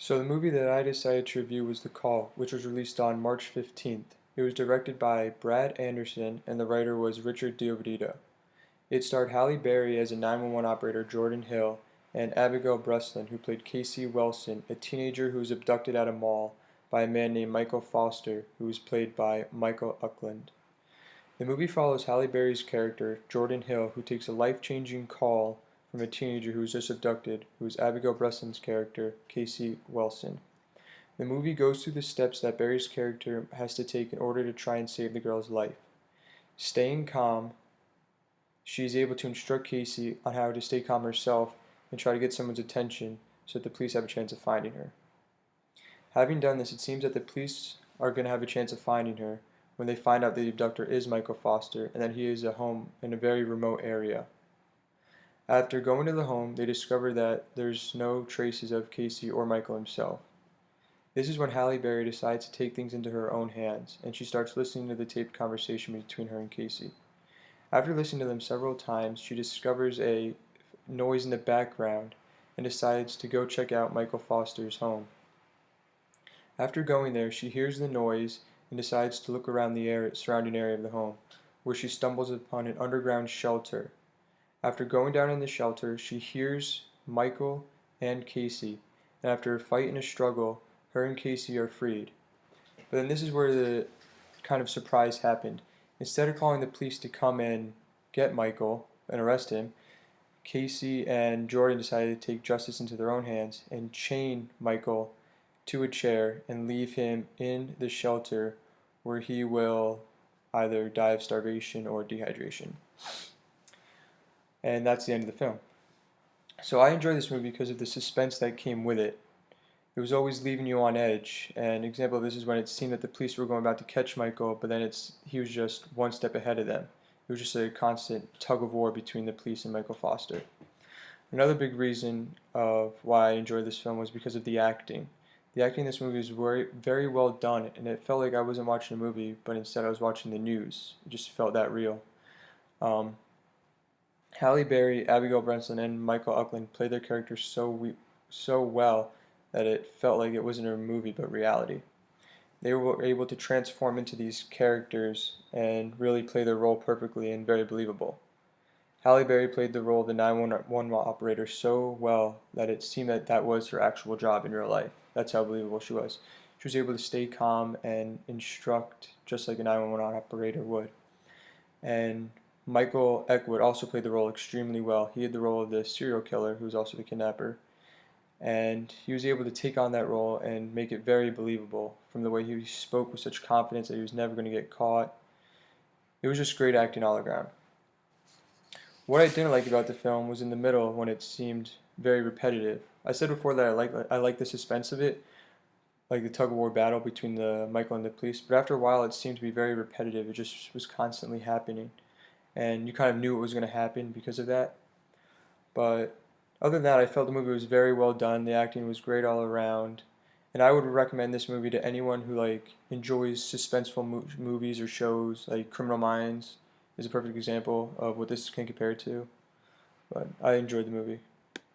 So the movie that I decided to review was The Call, which was released on March 15th. It was directed by Brad Anderson and the writer was Richard Diovidio. It starred Halle Berry as a 911 operator Jordan Hill and Abigail Breslin, who played Casey Wilson, a teenager who was abducted at a mall by a man named Michael Foster, who was played by Michael Uckland. The movie follows Halle Berry's character, Jordan Hill, who takes a life-changing call from a teenager who was just abducted, who is Abigail Breslin's character, Casey Wilson. The movie goes through the steps that Berry's character has to take in order to try and save the girl's life. Staying calm, she is able to instruct Casey on how to stay calm herself and try to get someone's attention so that the police have a chance of finding her. Having done this, it seems that the police are going to have a chance of finding her when they find out that the abductor is Michael Foster and that he is at home in a very remote area. After going to the home, they discover that there's no traces of Casey or Michael himself. This is when Halle Berry decides to take things into her own hands, and she starts listening to the taped conversation between her and Casey. After listening to them several times, she discovers a noise in the background and decides to go check out Michael Foster's home. After going there, she hears the noise and decides to look around the surrounding area of the home, where she stumbles upon an underground shelter. After going down in the shelter, she hears Michael and Casey, and after a fight and a struggle, her and Casey are freed. But then this is where the kind of surprise happened. Instead of calling the police to come and get Michael and arrest him, Casey and Jordan decided to take justice into their own hands and chain Michael to a chair and leave him in the shelter where he will either die of starvation or dehydration. And that's the end of the film. So I enjoyed this movie because of the suspense that came with it. It was always leaving you on edge. An example of this is when it seemed that the police were going about to catch Michael, but then he was just one step ahead of them. It was just a constant tug of war between the police and Michael Foster. Another big reason of why I enjoyed this film was because of the acting. The acting in this movie was very, very well done, and it felt like I wasn't watching a movie, but instead I was watching the news. It just felt that real. Um, Halle Berry, Abigail Breslin, and Michael Uckland played their characters so well that it felt like it wasn't a movie but reality. They were able to transform into these characters and really play their role perfectly and very believable. Halle Berry played the role of the 911 operator so well that it seemed that that was her actual job in real life. That's how believable she was. She was able to stay calm and instruct just like a 911 operator would. And Michael Eckwood also played the role extremely well. He had the role of the serial killer, who was also the kidnapper, and he was able to take on that role and make it very believable from the way he spoke with such confidence that he was never going to get caught. It was just great acting all around. What I didn't like about the film was in the middle when it seemed very repetitive. I said before that I like the suspense of it, like the tug of war battle between the Michael and the police, but after a while it seemed to be very repetitive. It just was constantly happening, and you kind of knew it was going to happen because of that. But other than that, I felt the movie was very well done. The acting was great all around, and I would recommend this movie to anyone who enjoys suspenseful movies or shows. Like Criminal Minds is a perfect example of what this can compare to. But I enjoyed the movie.